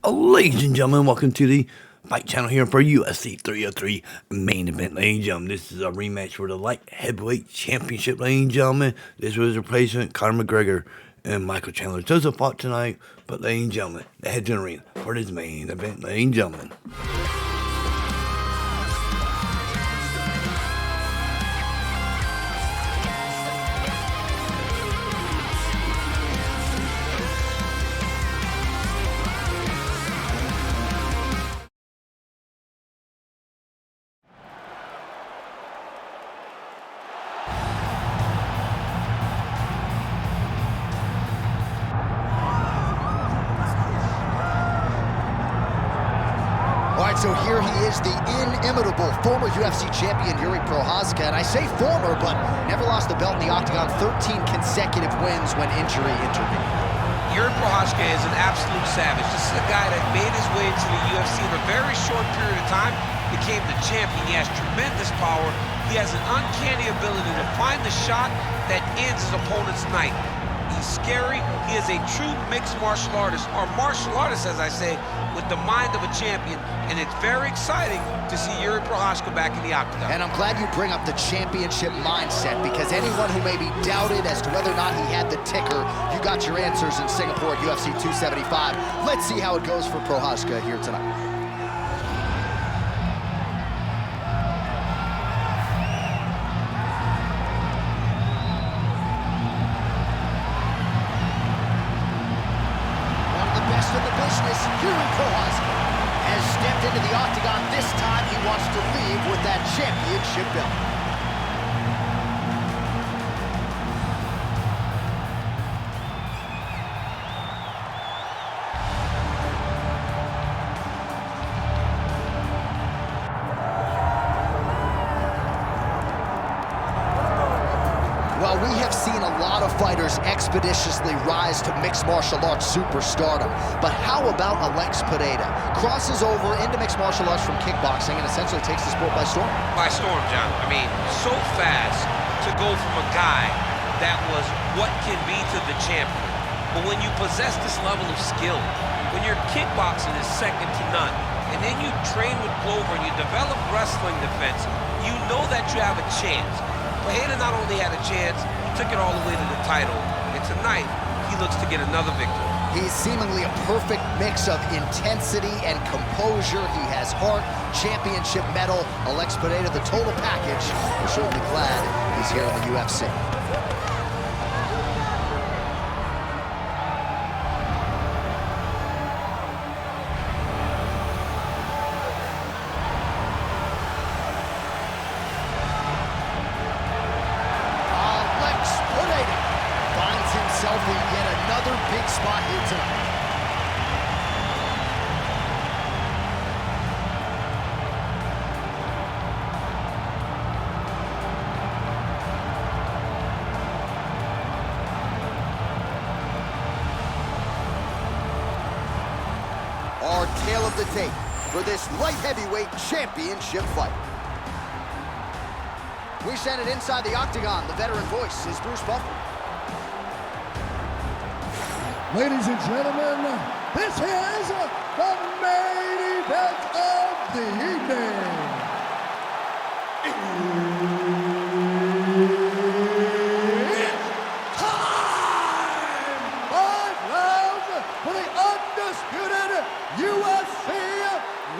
Ladies and gentlemen, welcome to the Fight Channel here for UFC 303 main event. Ladies and gentlemen, this is a rematch for the light heavyweight championship. Ladies and gentlemen, this was replacement Conor McGregor and Michael Chandler. Doesn't fought tonight, but ladies and gentlemen, the head to the arena for this main event. Ladies and gentlemen. All right, so here he is, the inimitable former UFC champion, Jiri Prochazka. And I say former, but never lost the belt in the octagon, 13 consecutive wins when injury intervened. Jiri Prochazka is an absolute savage. This is a guy that made his way into the UFC in a very short period of time, became the champion. He has tremendous power. He has an uncanny ability to find the shot that ends his opponent's night. He's scary. He is a true mixed martial artist, or martial artist, as I say, with the mind of a champion. And it's very exciting to see Jiri Prochazka back in the octagon. And I'm glad you bring up the championship mindset, because anyone who maybe doubted as to whether or not he had the ticker, you got your answers in Singapore at UFC 275. Let's see how it goes for Prochazka here tonight. Best in the business, Jiri Prochazka has stepped into the octagon. This time he wants to leave with that championship belt. Well, we have seen a lot of fighters expeditiously rise to mixed martial arts superstardom. But how about Alex Pereira? Crosses over into mixed martial arts from kickboxing and essentially takes the sport by storm. By storm, John. I mean, so fast to go from a guy that was what can be to the champion. But when you possess this level of skill, when your kickboxing is second to none, and then you train with Clover and you develop wrestling defense, you know that you have a chance. Pereira not only had a chance, he took it all the way to the title. And tonight, he looks to get another victory. He's seemingly a perfect mix of intensity and composure. He has heart, championship medal. Alex Pereira, the total package. We're certainly glad he's here in the UFC. Himself in yet another big spot here tonight. Our tale of the tape for this light heavyweight championship fight. We send it inside the octagon. The veteran voice is Bruce Buffer. Ladies and gentlemen, this is the main event of the evening. It's time! 5 rounds for the undisputed UFC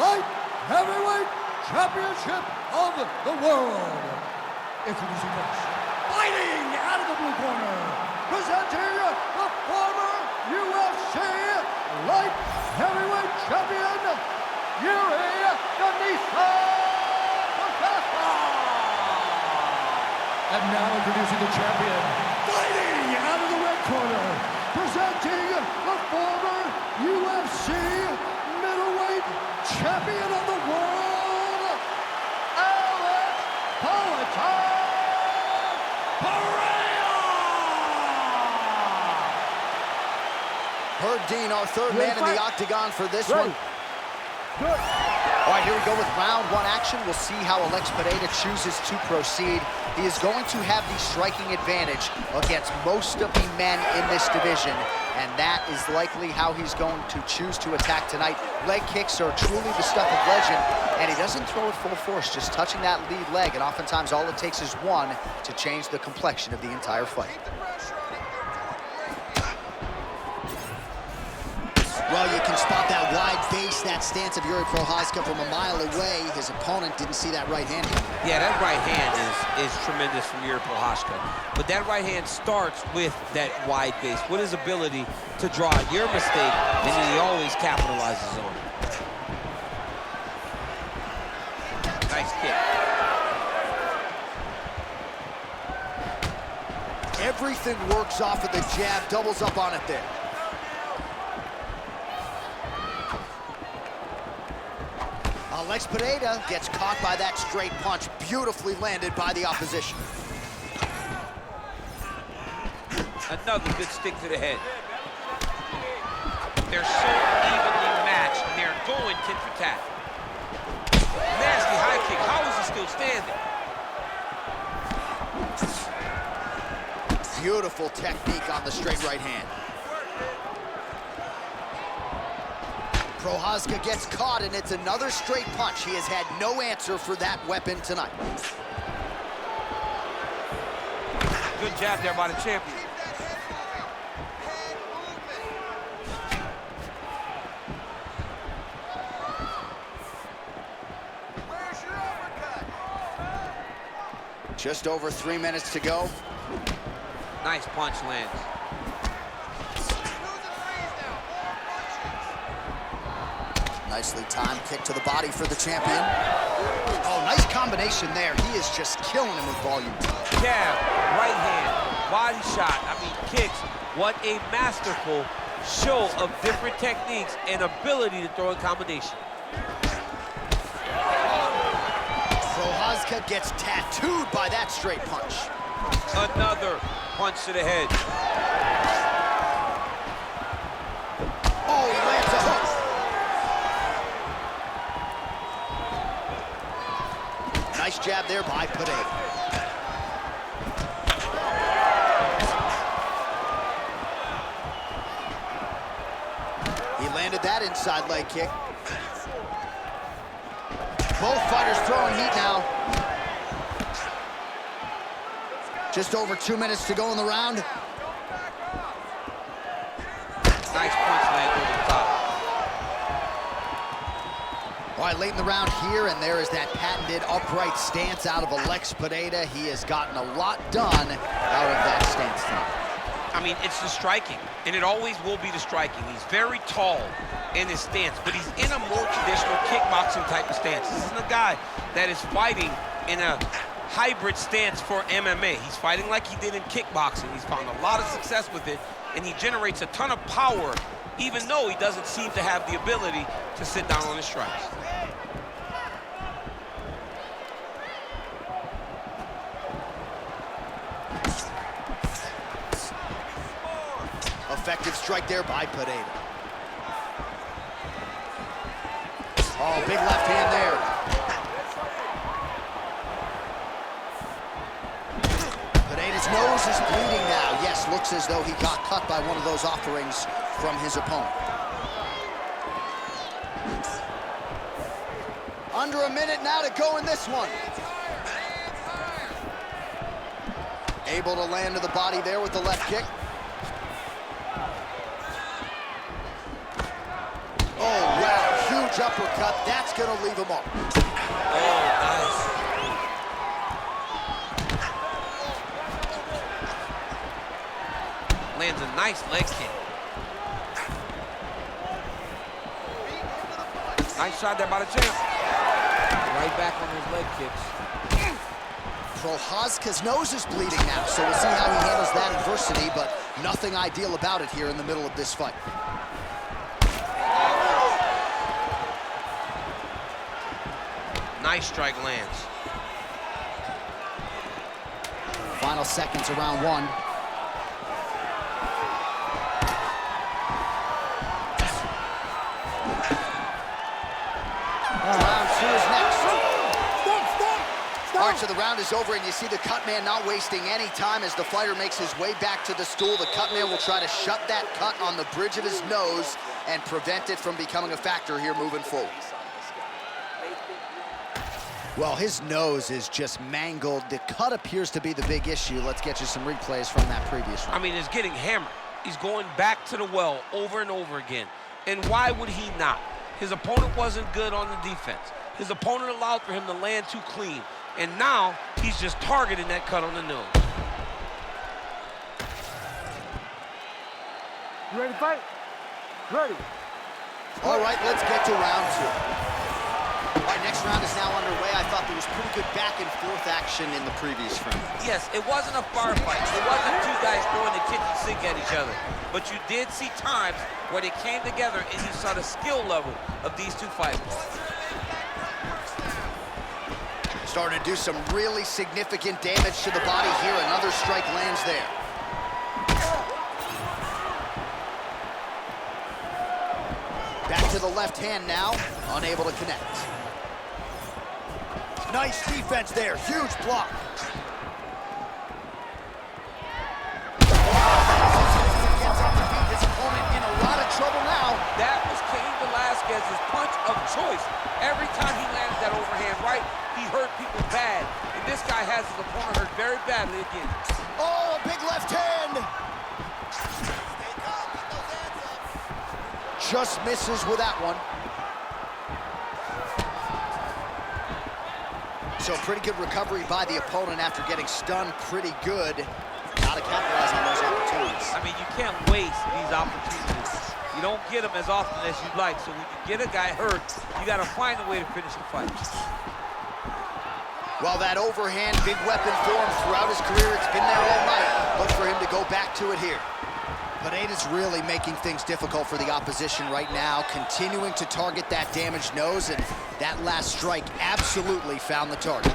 Light Heavyweight Championship of the world. Introducing first, fighting out of the blue corner, presenting the former UFC Light Heavyweight Champion, Jiri Prochazka. And now introducing the champion, fighting out of the red corner, presenting the former UFC middleweight champion of the world, Alex Pereira. Herb Dean, our third man in the octagon for this one. Good. All right, here we go with round one action. We'll see how Alex Pereira chooses to proceed. He is going to have the striking advantage against most of the men in this division, and that is likely how he's going to choose to attack tonight. Leg kicks are truly the stuff of legend, and he doesn't throw it full force, just touching that lead leg, and oftentimes all it takes is one to change the complexion of the entire fight. Well, you can spot that wide base, that stance of Jiri Prochazka from a mile away. His opponent didn't see that right hand. Yeah, that right hand is tremendous from Jiri Prochazka. But that right hand starts with that wide base, with his ability to draw out your mistake, and then he always capitalizes on it. Nice kick. Everything works off of the jab, doubles up on it there. Alex Pereira gets caught by that straight punch, beautifully landed by the opposition. Another good stick to the head. They're so evenly matched, and they're going tit for tat. Nasty high kick. How is he still standing? Beautiful technique on the straight right hand. Prochazka gets caught, and it's another straight punch. He has had no answer for that weapon tonight. Good jab there by the champion. Just over 3 minutes to go. Nice punch lands. Nicely timed kick to the body for the champion. Oh, nice combination there. He is just killing him with volume. Jab, right hand, body shot. I mean, kicks. What a masterful show of different techniques and ability to throw in combination. Prochazka gets tattooed by that straight punch. Another punch to the head. Oh, he lands a hook. Nice jab there by Pereira. He landed that inside leg kick. Both fighters throwing heat now. Just over 2 minutes to go in the round. Nice punch land over the top. All right, late in the round here, and there is that patented upright stance out of Alex Pereira. He has gotten a lot done out of that stance tonight. I mean, it's the striking, and it always will be the striking. He's very tall in his stance, but he's in a more traditional kickboxing type of stance. This isn't a guy that is fighting in a hybrid stance for MMA. He's fighting like he did in kickboxing. He's found a lot of success with it, and he generates a ton of power, even though he doesn't seem to have the ability to sit down on his strikes. Effective strike there by Pereira. Oh, big left hand there. Pereira's nose is bleeding now. Yes, looks as though he got cut by one of those offerings from his opponent. Under a minute now to go in this one. Able to land to the body there with the left kick. Oh, wow, huge uppercut. That's going to leave him up. Oh, nice. Lands a nice leg kick. Nice shot there by the champ. Right back on his leg kicks. Prochazka's nose is bleeding now, so we'll see how he handles that adversity, but nothing ideal about it here in the middle of this fight. Nice strike lands. Final seconds of round one. Round So the round is over, and you see the cut man not wasting any time as the fighter makes his way back to the stool. The cut man will try to shut that cut on the bridge of his nose and prevent it from becoming a factor here moving forward. Well, his nose is just mangled. The cut appears to be the big issue. Let's get you some replays from that previous round. I mean, it's getting hammered. He's going back to the well over and over again. And why would he not? His opponent wasn't good on the defense. His opponent allowed for him to land too clean. And now he's just targeting that cut on the nose. You ready to fight? Ready. All right, let's get to round two. All right, next round is now underway. I thought there was pretty good back and forth action in the previous round. Yes, it wasn't a bar fight. It wasn't two guys throwing the kitchen sink at each other. But you did see times where they came together and you saw the skill level of these two fighters. Starting to do some really significant damage to the body here. Another strike lands there. Back to the left hand now, unable to connect. Nice defense there, huge block. Gets up to beat his opponent in a lot of trouble now. That was Cain Velasquez's punch of choice. Every time he landed that overhand right, he hurt people bad. And this guy has his opponent hurt very badly again. Oh, a big left hand. Just misses with that one. So pretty good recovery by the opponent after getting stunned pretty good. Gotta capitalize on those opportunities. I mean, you can't waste these opportunities. You don't get them as often as you'd like. So when you get a guy hurt, you gotta find a way to finish the fight. Well, that overhand big weapon for him throughout his career. It's been there all night. Look for him to go back to it here. Pereira's really making things difficult for the opposition right now, continuing to target that damaged nose, and that last strike absolutely found the target.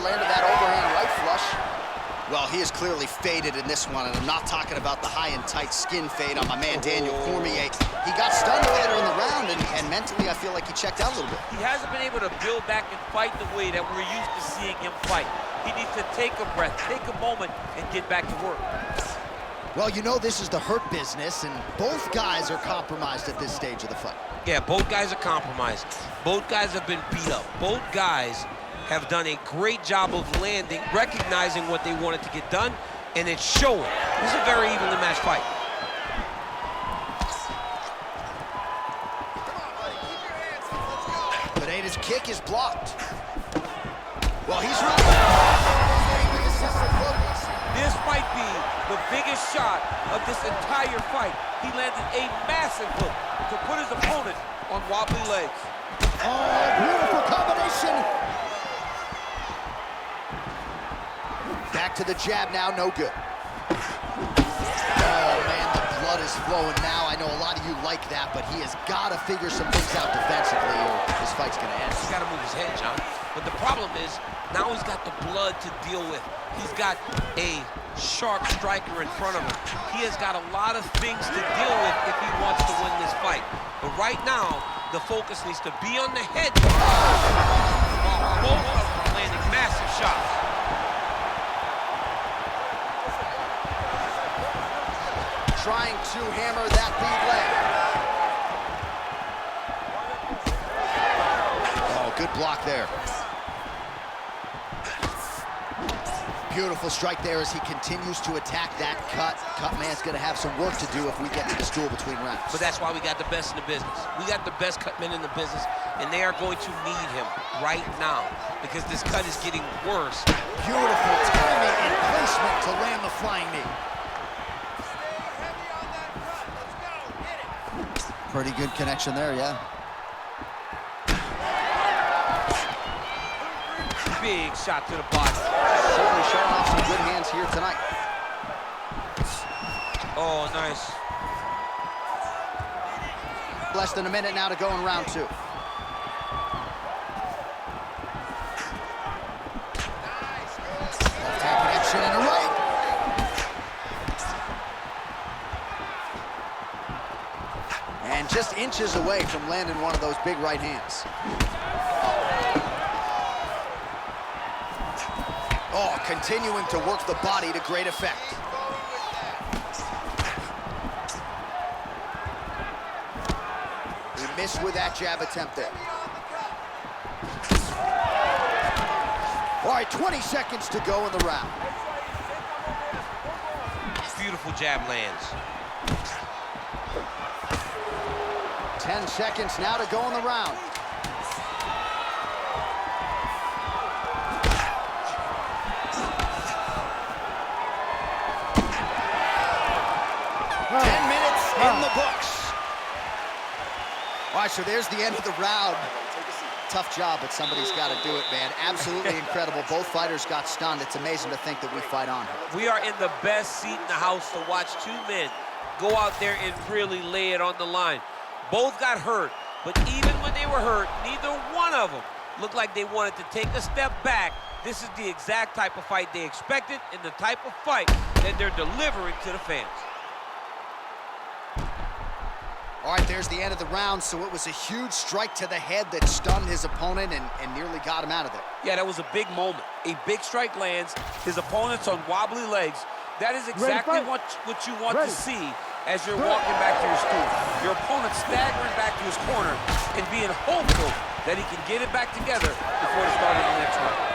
Landed that overhand right flush. Well, he is clearly faded in this one, and I'm not talking about the high and tight skin fade on my man Daniel Cormier. He got stunned earlier in the round, and mentally I feel like he checked out a little bit. He hasn't been able to build back and fight the way that we're used to seeing him fight. He needs to take a breath, take a moment, and get back to work. Well, you know this is the hurt business, and both guys are compromised at this stage of the fight. Yeah, both guys are compromised. Both guys have been beat up. Both guys have done a great job of landing, recognizing what they wanted to get done, and it's showing. This is a very evenly matched fight. Pereira's kick is blocked. Well, he's really... This might be the biggest shot of this entire fight. He landed a massive hook to put his opponent on wobbly legs. Oh, beautiful combination. Back to the jab now, no good. Oh, man, the blood is flowing now. I know a lot of you like that, but he has got to figure some things out defensively or this fight's going to end. He's got to move his head, John. But the problem is, now he's got the blood to deal with. He's got a sharp striker in front of him. He has got a lot of things to deal with if he wants to win this fight. But right now, the focus needs to be on the head. While both of them are landing massive shots. Trying to hammer that lead leg. Oh, good block there. Beautiful strike there as he continues to attack that cut. Cutman's going to have some work to do if we get to the stool between rounds. But that's why we got the best in the business. We got the best cutmen in the business, and they are going to need him right now because this cut is getting worse. Beautiful timing and placement to land the flying knee. Pretty good connection there, yeah. Big shot to the body. Certainly showing off some good hands here tonight. Oh, nice. Less than a minute now to go in round two. Left hand connection and a right. And just inches away from landing one of those big right hands. Oh, continuing to work the body to great effect. He missed with that jab attempt there. All right, 20 seconds to go in the round. Beautiful jab lands. 10 seconds now to go in the round. In the books. All right, so there's the end of the round. Tough job, but somebody's got to do it, man. Absolutely incredible. Both fighters got stunned. It's amazing to think that we fight on. We are in the best seat in the house to watch two men go out there and really lay it on the line. Both got hurt, but even when they were hurt, neither one of them looked like they wanted to take a step back. This is the exact type of fight they expected and the type of fight that they're delivering to the fans. All right, there's the end of the round, so it was a huge strike to the head that stunned his opponent and nearly got him out of there. Yeah, that was a big moment. A big strike lands, his opponent's on wobbly legs. That is exactly what you want to see as you're walking back to your stool. Your opponent staggering back to his corner and being hopeful that he can get it back together before the start of the next round.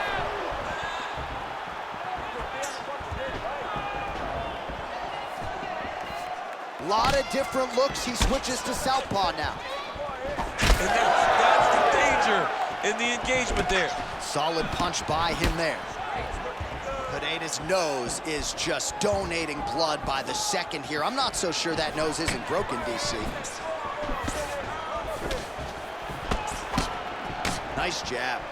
A lot of different looks. He switches to southpaw now. And that's the danger in the engagement there. Solid punch by him there. Pereira's nose is just donating blood by the second here. I'm not so sure that nose isn't broken, DC. Nice jab.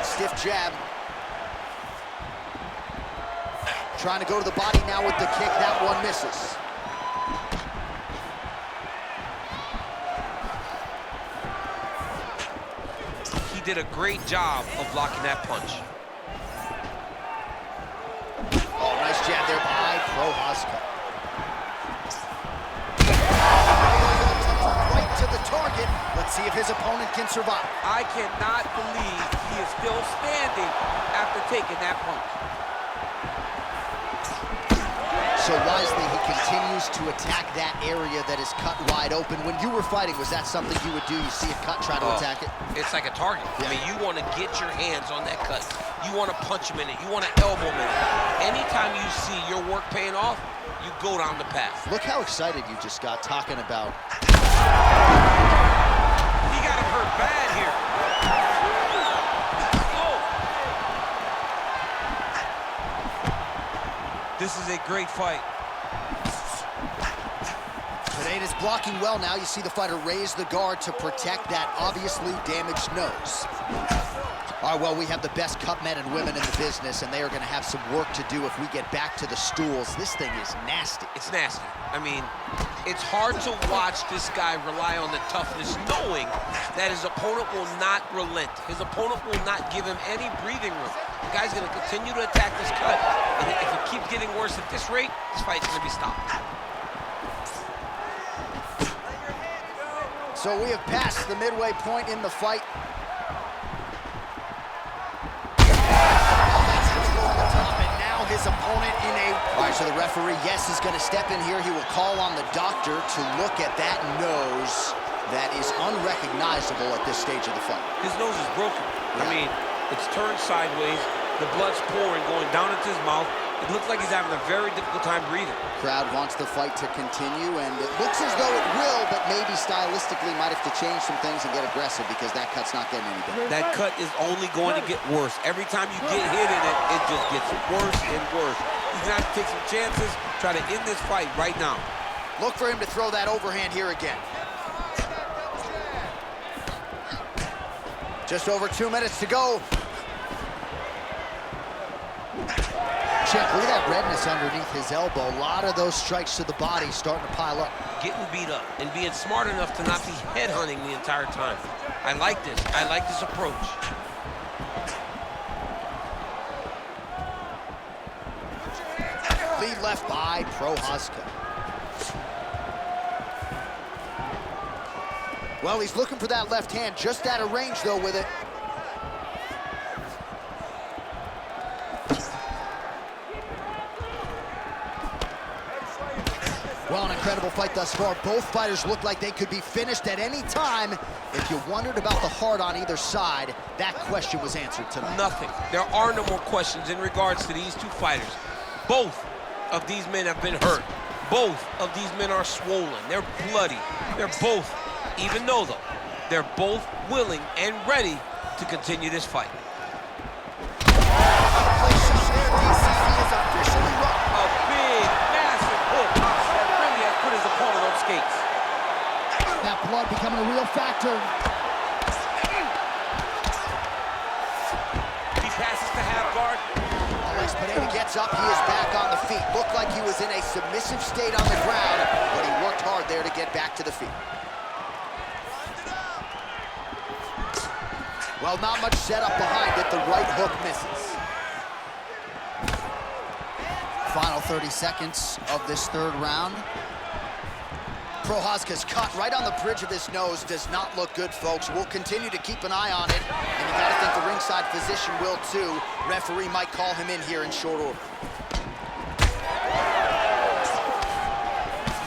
Stiff jab. Trying to go to the body now with the kick. That one misses. He did a great job of blocking that punch. Oh, nice jab there by Prochazka. Right to the target. Let's see if his opponent can survive. I cannot believe he is still standing after taking that punch. So wisely, he continues to attack that area that is cut wide open. When you were fighting, was that something you would do? You see a cut, try to attack it? It's like a target. Yeah. I mean, you want to get your hands on that cut. You want to punch him in it. You want to elbow him in it. Anytime you see your work paying off, you go down the path. Look how excited you just got talking about. He got him hurt bad here. This is a great fight. Pereira's blocking well now. You see the fighter raise the guard to protect that obviously damaged nose. All right, well, we have the best cut men and women in the business, and they are going to have some work to do if we get back to the stools. This thing is nasty. It's nasty. I mean, it's hard to watch this guy rely on the toughness, knowing that his opponent will not relent. His opponent will not give him any breathing room. The guy's going to continue to attack this cut, and if it keeps getting worse at this rate, this fight's going to be stopped. So we have passed the midway point in the fight. His opponent in a... All right, so the referee, yes, is going to step in here. He will call on the doctor to look at that nose that is unrecognizable at this stage of the fight. His nose is broken. Yeah. I mean, it's turned sideways. The blood's pouring, going down into his mouth. It looks like he's having a very difficult time breathing. Crowd wants the fight to continue, and it looks as though it will, but maybe stylistically might have to change some things and get aggressive because that cut's not getting any better. That cut is only going to get worse. Every time you get hit in it, it just gets worse and worse. He's going to have to take some chances, try to end this fight right now. Look for him to throw that overhand here again. Just over 2 minutes to go. Champ, look at that redness underneath his elbow. A lot of those strikes to the body starting to pile up. Getting beat up and being smart enough to not be headhunting the entire time. I like this. I like this approach. Lead left by Prochazka. Well, he's looking for that left hand, just out of range, though, with it. Well, an incredible fight thus far. Both fighters look like they could be finished at any time. If you wondered about the heart on either side, that question was answered tonight. Nothing. There are no more questions in regards to these two fighters. Both of these men have been hurt. Both of these men are swollen. They're bloody. They're both, even though they're both willing and ready to continue this fight. A big, massive hook that really has put his opponent on skates. That blood becoming a real factor. He passes to half guard. Pereira gets up, he is back on the feet. Looked like he was in a submissive state on the ground, but he worked hard there to get back to the feet. Well, not much setup behind it. The right hook misses. Final 30 seconds of this third round. Prochazka's cut right on the bridge of his nose does not look good, folks. We'll continue to keep an eye on it, and you gotta think the ringside physician will too. Referee might call him in here in short order.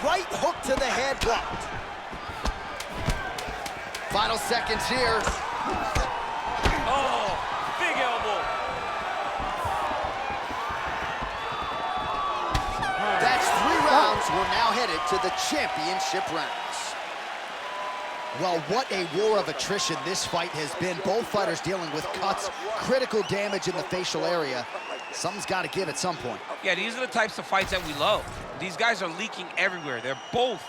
Right hook to the head, blocked. Final seconds here. Oh, big elbow. That's 3 rounds. We're now headed to the championship rounds. Well, what a war of attrition this fight has been. Both fighters dealing with cuts, critical damage in the facial area. Something's got to give at some point. Yeah, these are the types of fights that we love. These guys are leaking everywhere. They're both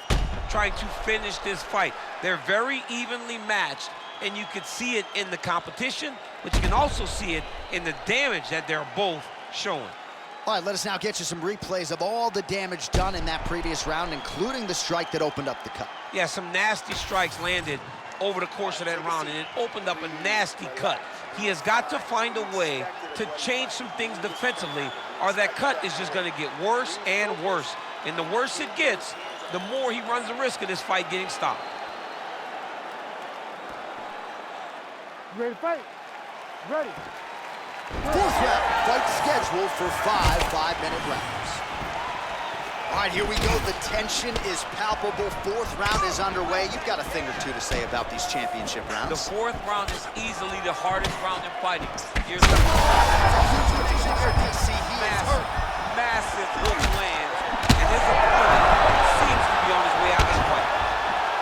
trying to finish this fight. They're very evenly matched, and you can see it in the competition, but you can also see it in the damage that they're both showing. All right, let us now get you some replays of all the damage done in that previous round, including the strike that opened up the cut. Yeah, some nasty strikes landed over the course of that round, and it opened up a nasty cut. He has got to find a way to change some things defensively, or that cut is just going to get worse and worse. And the worse it gets, the more he runs the risk of this fight getting stopped. Ready to fight? Ready. Fourth round, fight scheduled for 5 5-minute rounds. All right, here we go. The tension is palpable. Fourth round is underway. You've got a thing or two to say about these championship rounds. The fourth round is easily the hardest round in fighting. Here's DC, the he is hurt. massive hook lands, and his opponent seems to be on his way out of the fight.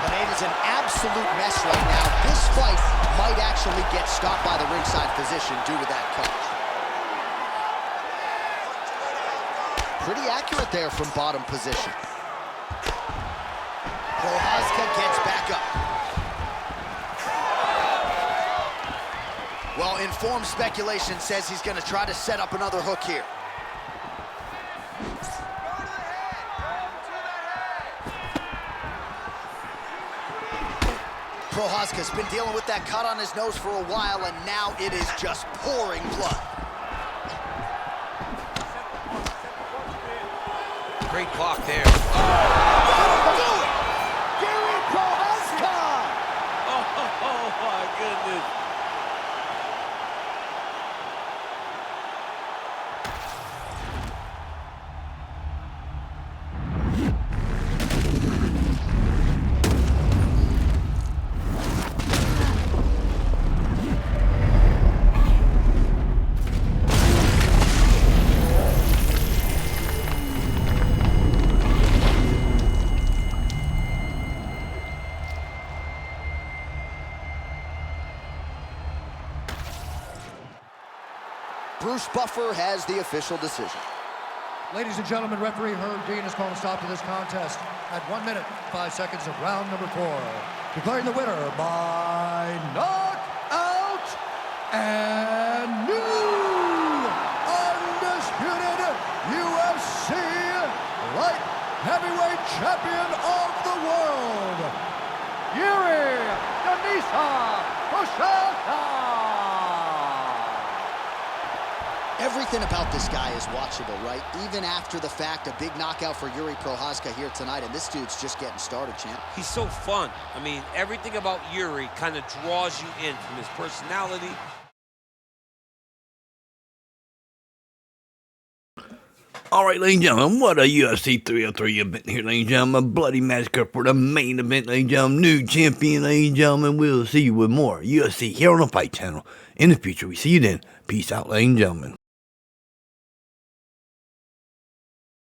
But it is an absolute mess right now. This fight might actually get stopped by the ringside physician due to that cut. Pretty accurate there from bottom position. Prochazka gets back up. Well, informed speculation says he's going to try to set up another hook here. Prochazka's been dealing with that cut on his nose for a while, and now it is just pouring blood. Great block there. Jiri Prochazka! Oh my goodness. Bruce Buffer has the official decision. Ladies and gentlemen, referee Herb Dean has called a stop to this contest at 1 minute, 5 seconds of round number 4. Declaring the winner by knockout and new undisputed champion of the world, Jiri Prochazka. Everything about this guy is watchable, right? Even after the fact, a big knockout for Jiri Prochazka here tonight, and this dude's just getting started, champ. He's so fun. I mean, everything about Jiri kind of draws you in, from his personality. All right, ladies and gentlemen, what a UFC 303 event here, ladies and gentlemen. A bloody massacre for the main event, ladies and gentlemen. New champion, ladies and gentlemen. We'll see you with more UFC here on the Fight Channel in the future. We see you then. Peace out, ladies and gentlemen.